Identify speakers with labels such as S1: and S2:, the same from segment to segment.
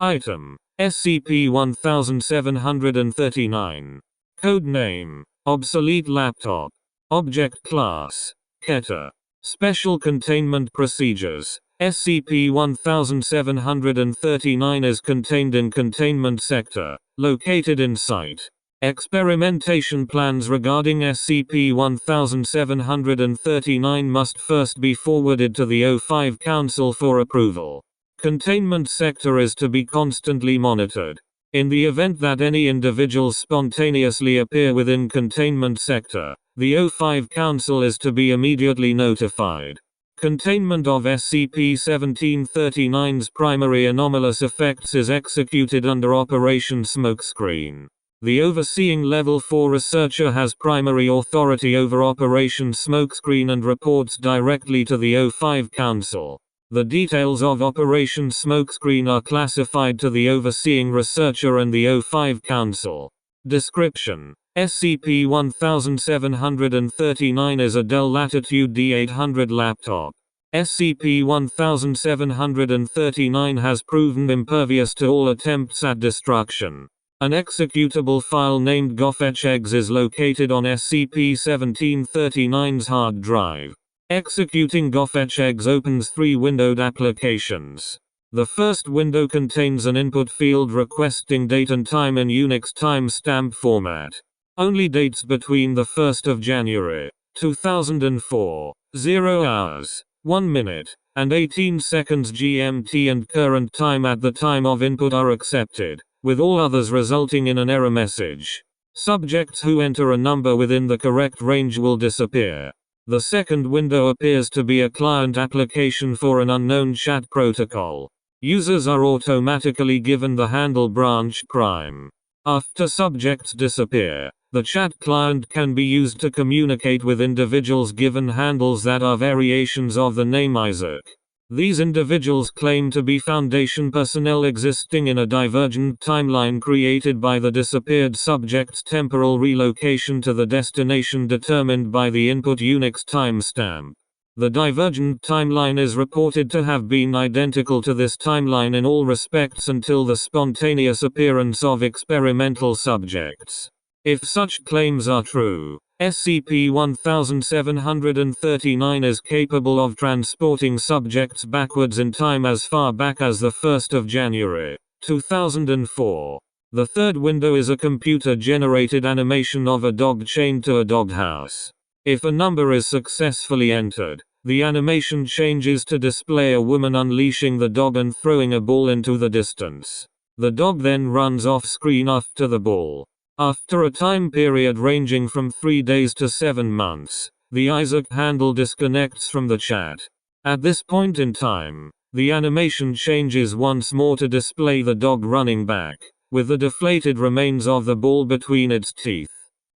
S1: Item: SCP-1739. Code name: Obsolete Laptop. Object Class: Keter. Special Containment Procedures: SCP-1739 is contained in Containment Sector, located in Site. Experimentation plans regarding SCP-1739 must first be forwarded to the O5 Council for approval. Containment Sector is to be constantly monitored. In the event that any individuals spontaneously appear within Containment Sector, the O5 Council is to be immediately notified. Containment of SCP-1739's primary anomalous effects is executed under Operation Smokescreen. The overseeing Level 4 researcher has primary authority over Operation Smokescreen and reports directly to the O5 Council. The details of Operation Smokescreen are classified to the overseeing researcher and the O5 Council. Description: SCP-1739 is a Dell Latitude D800 laptop. SCP-1739 has proven impervious to all attempts at destruction. An executable file named GoFetchEggs is located on SCP-1739's hard drive. Executing GoFetchEggs opens 3 windowed applications. The first window contains an input field requesting date and time in Unix timestamp format. Only dates between the 1st of January, 2004, 0 hours, 1 minute, and 18 seconds GMT and current time at the time of input are accepted, with all others resulting in an error message. Subjects who enter a number within the correct range will disappear. The second window appears to be a client application for an unknown chat protocol. Users are automatically given the handle branch prime. After subjects disappear, the chat client can be used to communicate with individuals given handles that are variations of the name Isaac. These individuals claim to be Foundation personnel existing in a divergent timeline created by the disappeared subject's temporal relocation to the destination determined by the input Unix timestamp. The divergent timeline is reported to have been identical to this timeline in all respects until the spontaneous appearance of experimental subjects. If such claims are true, SCP-1739 is capable of transporting subjects backwards in time as far back as the 1st of January, 2004. The third window is a computer-generated animation of a dog chained to a doghouse. If a number is successfully entered, the animation changes to display a woman unleashing the dog and throwing a ball into the distance. The dog then runs off-screen after the ball. After a time period ranging from 3 days to 7 months, the Isaac handle disconnects from the chat. At this point in time, the animation changes once more to display the dog running back, with the deflated remains of the ball between its teeth.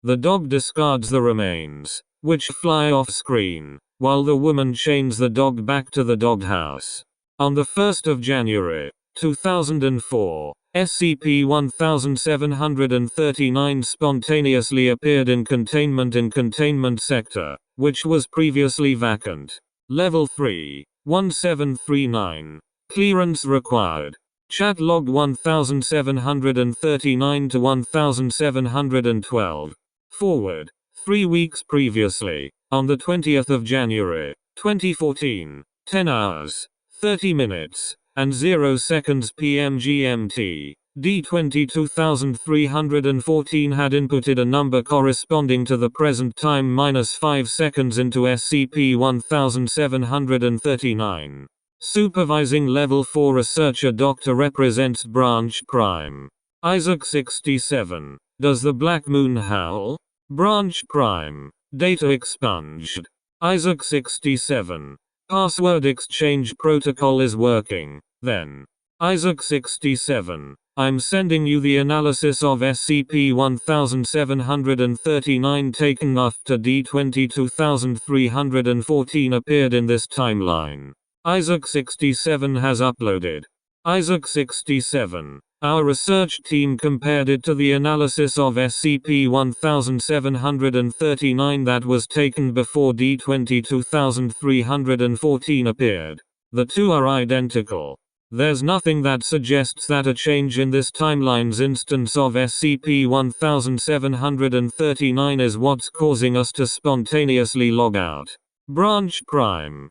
S1: The dog discards the remains, which fly off screen, while the woman chains the dog back to the doghouse. On the 1st of January, 2004, SCP-1739 spontaneously appeared in Containment Sector, which was previously vacant. Level 3, 1739. Clearance required. Chat log 1739 to 1712. Forward. 3 weeks previously, on the 20th of January, 2014, 10 hours, 30 minutes, and 0 seconds PM GMT, D-20-2314 had inputted a number corresponding to the present time -5 seconds into SCP-1739. Supervising Level 4 Researcher Doctor represents Branch Prime. Isaac 67. Does the Black Moon howl? Branch Prime. Data expunged. Isaac 67. Password exchange protocol is working. Then. Isaac 67. I'm sending you the analysis of SCP-1739 taken after D-20-2314 appeared in this timeline. Isaac 67 has uploaded. Isaac 67. Our research team compared it to the analysis of SCP-1739 that was taken before D-20-2314 appeared. The two are identical. There's nothing that suggests that a change in this timeline's instance of SCP-1739 is what's causing us to spontaneously log out. Branch Prime,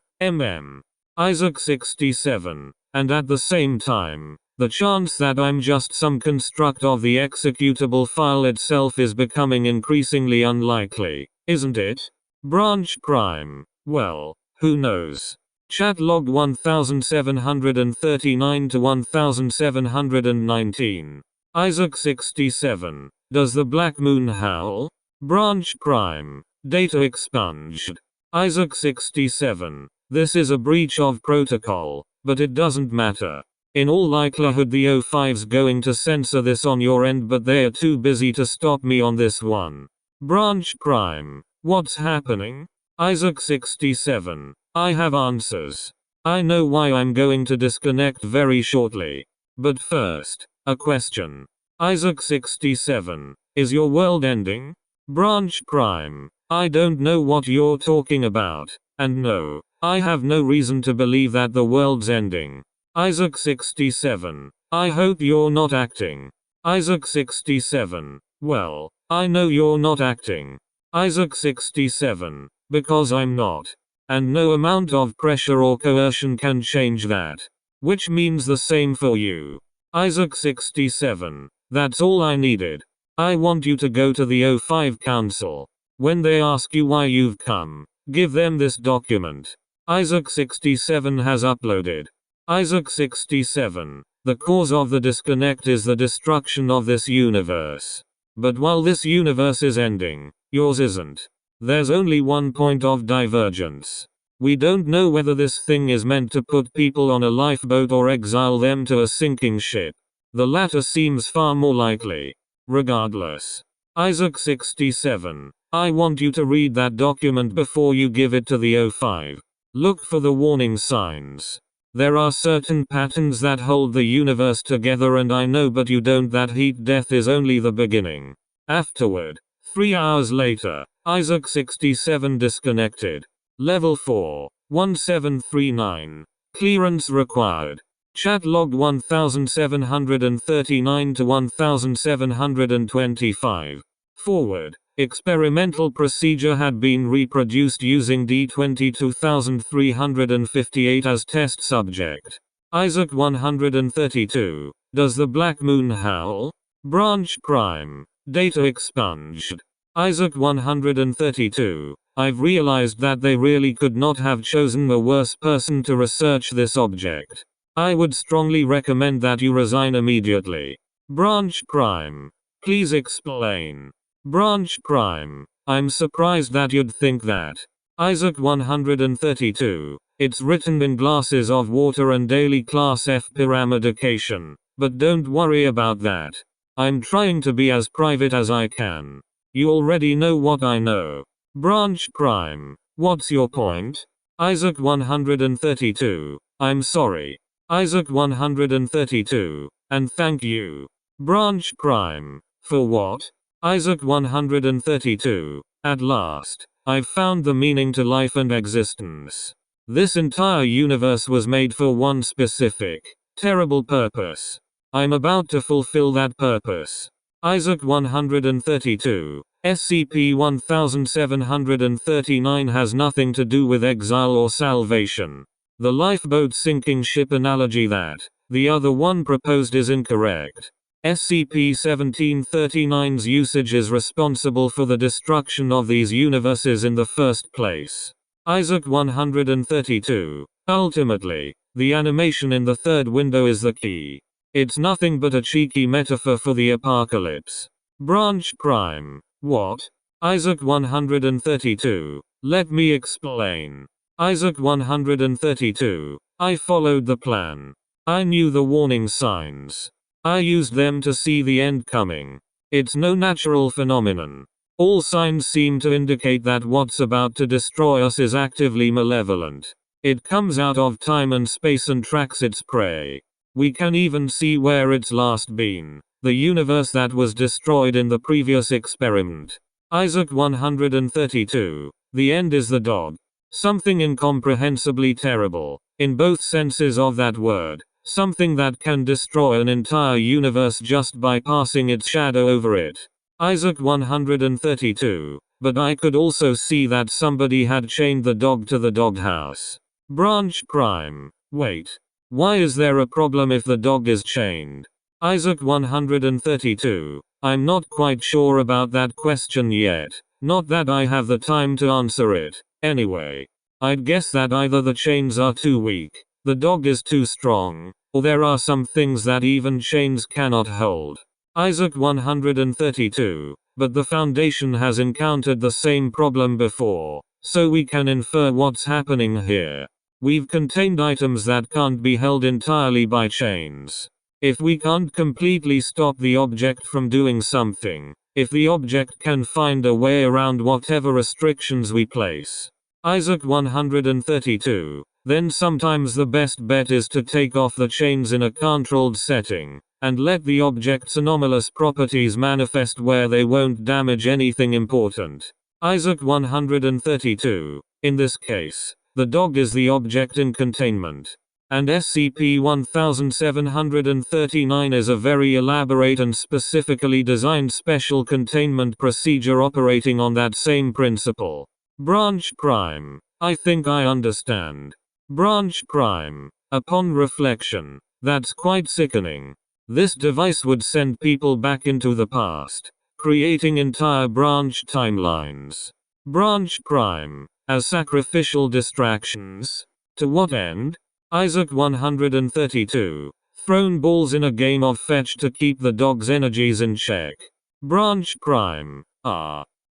S1: Isaac 67. And at the same time, the chance that I'm just some construct of the executable file itself is becoming increasingly unlikely, isn't it? Branch Prime, well, who knows? Chat log 1739 to 1719. Isaac 67. Does the Black Moon howl? Branch Prime. Data expunged. Isaac 67. This is a breach of protocol, but it doesn't matter. In all likelihood the O5's going to censor this on your end, but they're too busy to stop me on this one. Branch Prime. What's happening? Isaac 67. I have answers. I know why I'm going to disconnect very shortly. But first, a question. Isaac 67. Is your world ending? Branch Prime. I don't know what you're talking about. And no, I have no reason to believe that the world's ending. Isaac 67. I hope you're not acting. Isaac 67. Well, I know you're not acting. Isaac 67. Because I'm not. And no amount of pressure or coercion can change that. Which means the same for you. Isaac 67. That's all I needed. I want you to go to the O5 Council. When they ask you why you've come, give them this document. Isaac 67 has uploaded. Isaac 67. The cause of the disconnect is the destruction of this universe. But while this universe is ending, yours isn't. There's only one point of divergence. We don't know whether this thing is meant to put people on a lifeboat or exile them to a sinking ship. The latter seems far more likely. Regardless. Isaac 67. I want you to read that document before you give it to the O5. Look for the warning signs. There are certain patterns that hold the universe together, and I know but you don't, that heat death is only the beginning. Afterward, 3 hours later, Isaac 67 disconnected. Level 4, 1739. Clearance required. Chat log 1739 to 1725. Forward. Experimental procedure had been reproduced using D22358 as test subject. Isaac 132. Does the Black Moon howl? Branch Prime. Data expunged. Isaac 132. I've realized that they really could not have chosen a worse person to research this object. I would strongly recommend that you resign immediately. Branch Prime. Please explain. Branch Prime. I'm surprised that you'd think that. Isaac 132. It's written in glasses of water and daily class F pyramidcation. But don't worry about that. I'm trying to be as private as I can. You already know what I know. Branch Prime. What's your point? Isaac 132. I'm sorry. Isaac 132. And thank you. Branch Prime. For what? Isaac 132. At last, I've found the meaning to life and existence. This entire universe was made for one specific, terrible purpose. I'm about to fulfill that purpose. Isaac 132. SCP-1739 has nothing to do with exile or salvation. The lifeboat sinking ship analogy that the other one proposed is incorrect. SCP-1739's usage is responsible for the destruction of these universes in the first place. Isaac 132. Ultimately, the animation in the third window is the key. It's nothing but a cheeky metaphor for the apocalypse. Branch Prime. What? Isaac 132. Let me explain. Isaac 132. I followed the plan. I knew the warning signs. I used them to see the end coming. It's no natural phenomenon. All signs seem to indicate that what's about to destroy us is actively malevolent. It comes out of time and space and tracks its prey. We can even see where it's last been. The universe that was destroyed in the previous experiment. Isaac 132. The end is the dog. Something incomprehensibly terrible, in both senses of that word. Something that can destroy an entire universe just by passing its shadow over it. Isaac 132. But I could also see that somebody had chained the dog to the doghouse. Branch Prime. Wait. Why is there a problem if the dog is chained? Isaac 132. I'm not quite sure about that question yet. Not that I have the time to answer it. Anyway, I'd guess that either the chains are too weak, the dog is too strong, or there are some things that even chains cannot hold. Isaac 132. But the Foundation has encountered the same problem before, so we can infer what's happening here. We've contained items that can't be held entirely by chains. If we can't completely stop the object from doing something, if the object can find a way around whatever restrictions we place. Isaac 132. Then sometimes the best bet is to take off the chains in a controlled setting, and let the object's anomalous properties manifest where they won't damage anything important. Isaac 132. In this case, the dog is the object in containment. And SCP-1739 is a very elaborate and specifically designed special containment procedure operating on that same principle. Branch Prime. I think I understand. Branch Prime. Upon reflection, that's quite sickening. This device would send people back into the past, creating entire branch timelines. Branch Prime. As sacrificial distractions. To what end? Isaac 132. Thrown balls in a game of fetch to keep the dog's energies in check. Branch Prime.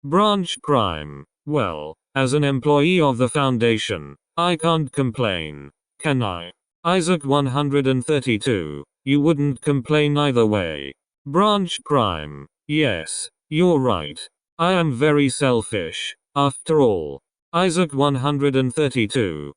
S1: Branch Prime. Well, as an employee of the Foundation, I can't complain. Can I? Isaac 132. You wouldn't complain either way. Branch Prime. Yes, you're right. I am very selfish, after all. Isaac 132.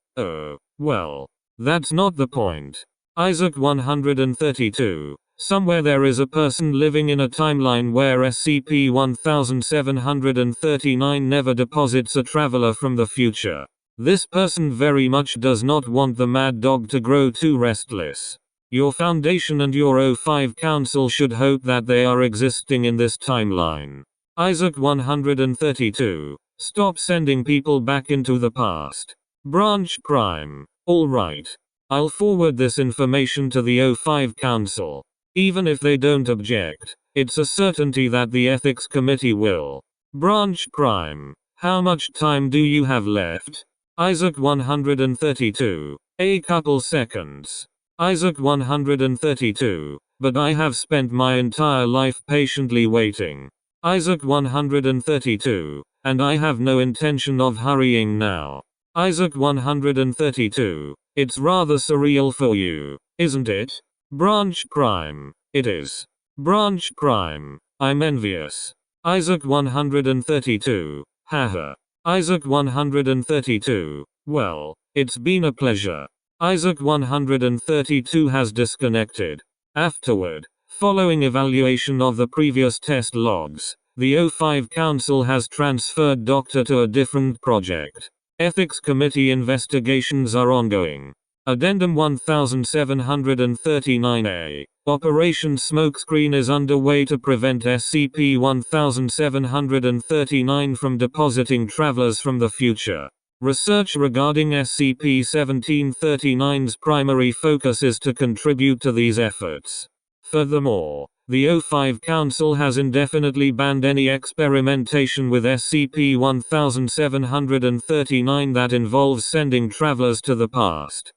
S1: Well, that's not the point. Isaac 132. Somewhere there is a person living in a timeline where SCP-1739 never deposits a traveler from the future. This person very much does not want the mad dog to grow too restless. Your Foundation and your O5 Council should hope that they are existing in this timeline. Isaac 132. Stop sending people back into the past. Branch Prime. Alright. I'll forward this information to the O5 Council. Even if they don't object, it's a certainty that the Ethics Committee will. Branch Prime. How much time do you have left? Isaac 132. A couple seconds. Isaac 132. But I have spent my entire life patiently waiting. Isaac 132. And I have no intention of hurrying now. Isaac 132. It's rather surreal for you, isn't it? Branch Prime. It is. Branch Prime. I'm envious. Isaac 132. Haha. Isaac 132. Well, it's been a pleasure. Isaac 132 has disconnected. Afterward, following evaluation of the previous test logs, the O5 Council has transferred Doctor to a different project. Ethics Committee investigations are ongoing. Addendum 1739A. Operation Smokescreen is underway to prevent SCP-1739 from depositing travelers from the future. Research regarding SCP-1739's primary focus is to contribute to these efforts. Furthermore, the O5 Council has indefinitely banned any experimentation with SCP-1739 that involves sending travelers to the past.